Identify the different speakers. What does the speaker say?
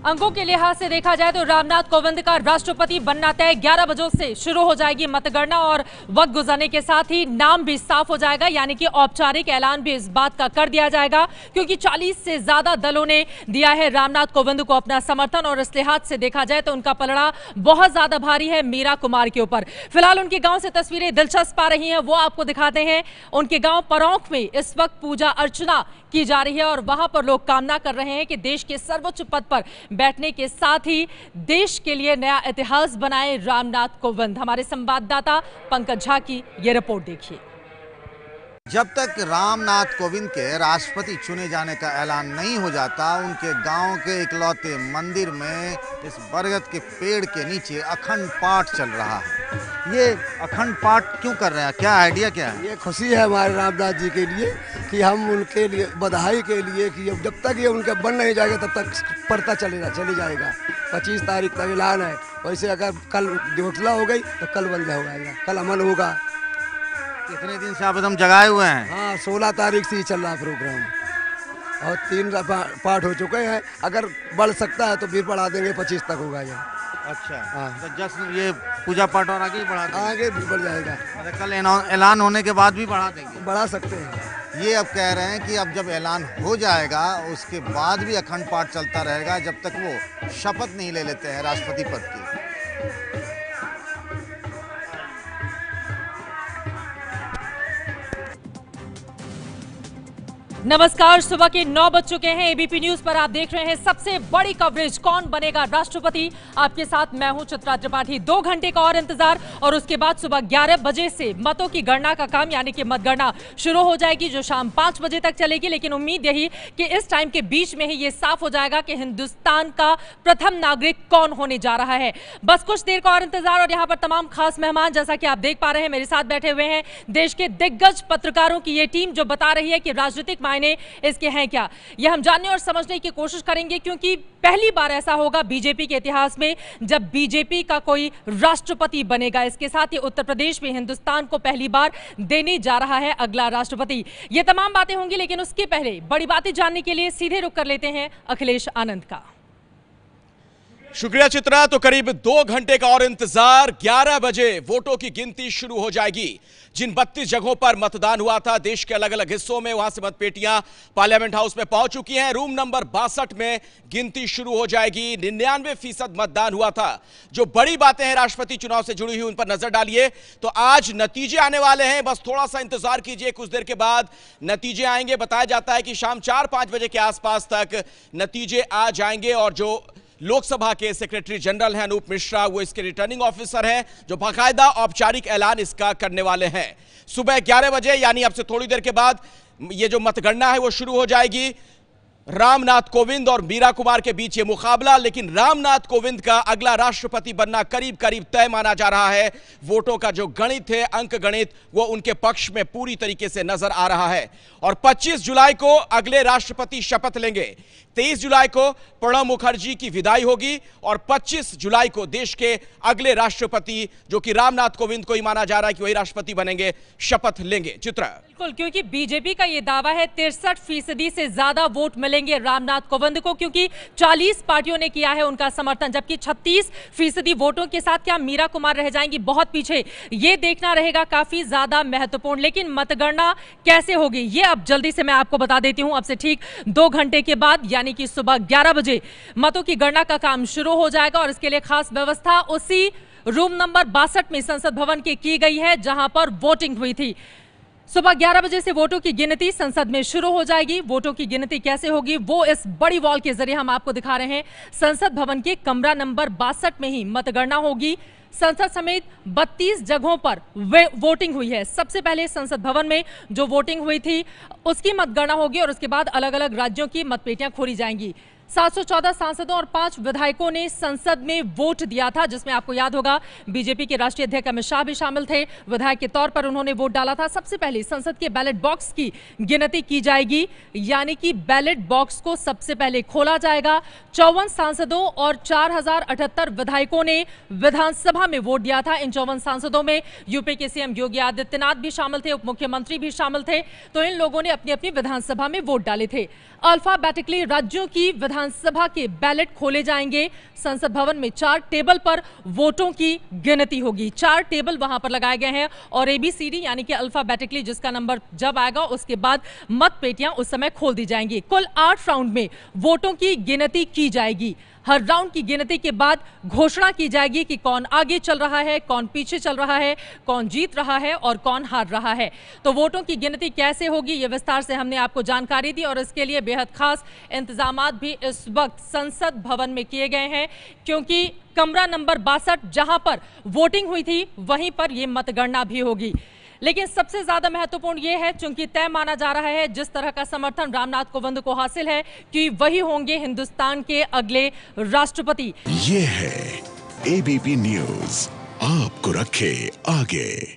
Speaker 1: अंकों के लिहाज से देखा जाए तो रामनाथ कोविंद का राष्ट्रपति बनना तय 11 बजे से शुरू हो जाएगी मतगणना और वक्त गुजरने के साथ ही नाम भी साफ हो जाएगा, यानी कि औपचारिक ऐलान भी इस बात का कर दिया जाएगा क्योंकि 40 से ज्यादा दलों ने दिया है रामनाथ कोविंद को अपना समर्थन और इस लिहाज से देखा जाए तो उनका पलड़ा बहुत ज्यादा भारी है मीरा कुमार के ऊपर। फिलहाल उनके गांव से तस्वीरें दिलचस्प आ रही हैं, वो आपको दिखाते हैं। उनके गांव परौंख में इस वक्त पूजा अर्चना की जा रही है और वहां पर लोग कामना कर रहे हैं कि देश के सर्वोच्च पद पर बैठने के साथ ही देश के लिए नया इतिहास बनाए रामनाथ कोविंद। हमारे संवाददाता पंकज झा की यह रिपोर्ट देखिए।
Speaker 2: जब तक रामनाथ कोविंद के राष्ट्रपति चुने जाने का ऐलान नहीं हो जाता, उनके गांव के इकलौते मंदिर में इस बरगद के पेड़ के नीचे अखंड पाठ चल रहा है। ये अखंड पाठ क्यों कर रहे हैं, क्या आइडिया क्या है?
Speaker 3: ये खुशी है हमारे रामनाथ जी के लिए कि हम उनके लिए बधाई के लिए कि जब तक ये उनके बन नहीं जाएगा तब तक पढ़ता चले जाएगा। 25 तारीख तक ऐलान है, वैसे अगर कल घोषणा हो गई तो कल बंद हो जाएगा, कल अमल होगा।
Speaker 2: कितने दिन से आप एकदम जगाए हुए हैं?
Speaker 3: हाँ, 16 तारीख से ही चल रहा प्रोग्राम और 3 पाठ हो चुके हैं। अगर बढ़ सकता है तो फिर बढ़ा देंगे, 25 तक होगा ये।
Speaker 2: अच्छा,
Speaker 3: हाँ,
Speaker 2: तो जस्ट ये पूजा पाठ और आगे बढ़ा देंगे?
Speaker 3: आगे भी बढ़ जाएगा,
Speaker 2: मतलब कल ऐलान होने के बाद भी बढ़ा देंगे?
Speaker 3: बढ़ा सकते हैं।
Speaker 2: ये अब कह रहे हैं कि अब जब ऐलान हो जाएगा उसके बाद भी अखंड पाठ चलता रहेगा जब तक वो शपथ नहीं ले लेते हैं राष्ट्रपति पद की।
Speaker 1: नमस्कार, सुबह के 9 बज चुके हैं। एबीपी न्यूज पर आप देख रहे हैं सबसे बड़ी कवरेज, कौन बनेगा राष्ट्रपति। आपके साथ मैं हूं चित्रा त्रिपाठी। 2 घंटे का और इंतजार और उसके बाद सुबह 11 बजे से मतों की गणना का काम यानी कि मतगणना शुरू हो जाएगी जो शाम 5 बजे तक चलेगी। लेकिन उम्मीद यही कि इस टाइम के बीच में ही ये साफ हो जाएगा कि हिंदुस्तान का प्रथम नागरिक कौन होने जा रहा है। बस कुछ देर का और इंतजार और यहाँ पर तमाम खास मेहमान, जैसा कि आप देख पा रहे हैं मेरे साथ बैठे हुए हैं देश के दिग्गज पत्रकारों की ये टीम जो बता रही है कि राजनीतिक इसके हैं क्या, यह हम जानने और समझने की कोशिश करेंगे क्योंकि पहली बार ऐसा होगा बीजेपी के इतिहास में जब बीजेपी का कोई राष्ट्रपति बनेगा। इसके साथ ही उत्तर प्रदेश में हिंदुस्तान को पहली बार देने जा रहा है अगला राष्ट्रपति। ये तमाम बातें होंगी, लेकिन उसके पहले बड़ी बातें जानने के लिए सीधे रुख कर लेते हैं अखिलेश आनंद का।
Speaker 4: शुक्रिया चित्रा। तो करीब 2 घंटे का और इंतजार, 11 बजे वोटों की गिनती शुरू हो जाएगी। जिन 32 जगहों पर मतदान हुआ था देश के अलग अलग हिस्सों में, वहां से मतपेटियां पार्लियामेंट हाउस में पहुंच चुकी हैं। रूम नंबर 62 में गिनती शुरू हो जाएगी। 99% मतदान हुआ था। जो बड़ी बातें हैं राष्ट्रपति चुनाव से जुड़ी हुई उन पर नजर डालिए तो आज नतीजे आने वाले हैं। बस थोड़ा सा इंतजार कीजिए, कुछ देर के बाद नतीजे आएंगे। बताया जाता है कि शाम 4-5 बजे के आसपास तक नतीजे आ जाएंगे और जो लोकसभा के सेक्रेटरी जनरल हैं अनूप मिश्रा, वो इसके रिटर्निंग ऑफिसर हैं जो बाकायदा औपचारिक ऐलान इसका करने वाले हैं। सुबह 11 बजे यानी अब से थोड़ी देर के बाद ये जो मतगणना है वो शुरू हो जाएगी। रामनाथ कोविंद और मीरा कुमार के बीच ये मुकाबला, लेकिन रामनाथ कोविंद का अगला राष्ट्रपति बनना करीब करीब तय माना जा रहा है। वोटों का जो गणित है, अंक गणित, वो उनके पक्ष में पूरी तरीके से नजर आ रहा है। और 25 जुलाई को अगले राष्ट्रपति शपथ लेंगे। 23 जुलाई को प्रणब मुखर्जी की विदाई होगी और 25 जुलाई को देश के अगले राष्ट्रपति, जो कि रामनाथ कोविंद को ही माना जा रहा है कि वही राष्ट्रपति बनेंगे, शपथ लेंगे। चित्रा,
Speaker 1: बिल्कुल, क्योंकि बीजेपी का यह दावा है 63% से ज्यादा वोट मिलेंगे रामनाथ कोविंद को, क्योंकि 40 पार्टियों ने किया है उनका समर्थन, जबकि 36% वोटों के साथ क्या मीरा कुमार रह जाएंगी बहुत पीछे, ये देखना रहेगा काफी ज्यादा महत्वपूर्ण। लेकिन मतगणना कैसे होगी ये अब जल्दी से मैं आपको बता देती हूं। अब से ठीक 2 घंटे के बाद यानी कि सुबह 11 बजे मतों की गणना का काम शुरू हो जाएगा और इसके लिए खास व्यवस्था उसी रूम नंबर 62 में संसद भवन की गई है जहां पर वोटिंग हुई थी। सुबह 11 बजे से वोटों की गिनती संसद में शुरू हो जाएगी। वोटों की गिनती कैसे होगी वो इस बड़ी वॉल के जरिए हम आपको दिखा रहे हैं। संसद भवन के कमरा नंबर 62 में ही मतगणना होगी। संसद समेत 32 जगहों पर वोटिंग हुई है। सबसे पहले संसद भवन में जो वोटिंग हुई थी उसकी मतगणना होगी और उसके बाद अलग अलग राज्यों की मतपेटियां खोली जाएंगी। 714 सांसदों और 5 विधायकों ने संसद में वोट दिया था, जिसमें आपको याद होगा बीजेपी के राष्ट्रीय अध्यक्ष अमित शाह भी शामिल थे। विधायक के तौर पर उन्होंने वोट डाला था। सबसे पहले संसद के बैलेट बॉक्स की गिनती की जाएगी, यानी कि बैलेट बॉक्स को सबसे पहले खोला जाएगा। 54 सांसदों और 4078 विधायकों ने विधानसभा में वोट दिया था। इन 54 सांसदों में यूपी के सीएम योगी आदित्यनाथ भी शामिल थे, उप मुख्यमंत्री भी शामिल थे। तो इन लोगों ने अपनी अपनी विधानसभा में वोट डाले थे। अल्फाबेटिकली राज्यों की विधानसभा के बैलेट खोले जाएंगे। संसद भवन में 4 टेबल पर वोटों की गिनती होगी। 4 टेबल वहां पर लगाए गए हैं और ABCD यानी कि अल्फाबेटिकली जिसका नंबर जब आएगा उसके बाद मत पेटियां उस समय खोल दी जाएंगी। कुल 8 राउंड में वोटों की गिनती की जाएगी। हर राउंड की गिनती के बाद घोषणा की जाएगी कि कौन आगे चल रहा है, कौन पीछे चल रहा है, कौन जीत रहा है और कौन हार रहा है। तो वोटों की गिनती कैसे होगी ये विस्तार से हमने आपको जानकारी दी और इसके लिए बेहद खास इंतजामात भी इस वक्त संसद भवन में किए गए हैं, क्योंकि कमरा नंबर 62 जहां पर वोटिंग हुई थी वहीं पर यह मतगणना भी होगी। लेकिन सबसे ज्यादा महत्वपूर्ण यह है, चूंकि तय माना जा रहा है जिस तरह का समर्थन रामनाथ कोविंद को हासिल है कि वही होंगे हिंदुस्तान के अगले राष्ट्रपति।
Speaker 5: ये है ABP न्यूज़, आपको रखे आगे।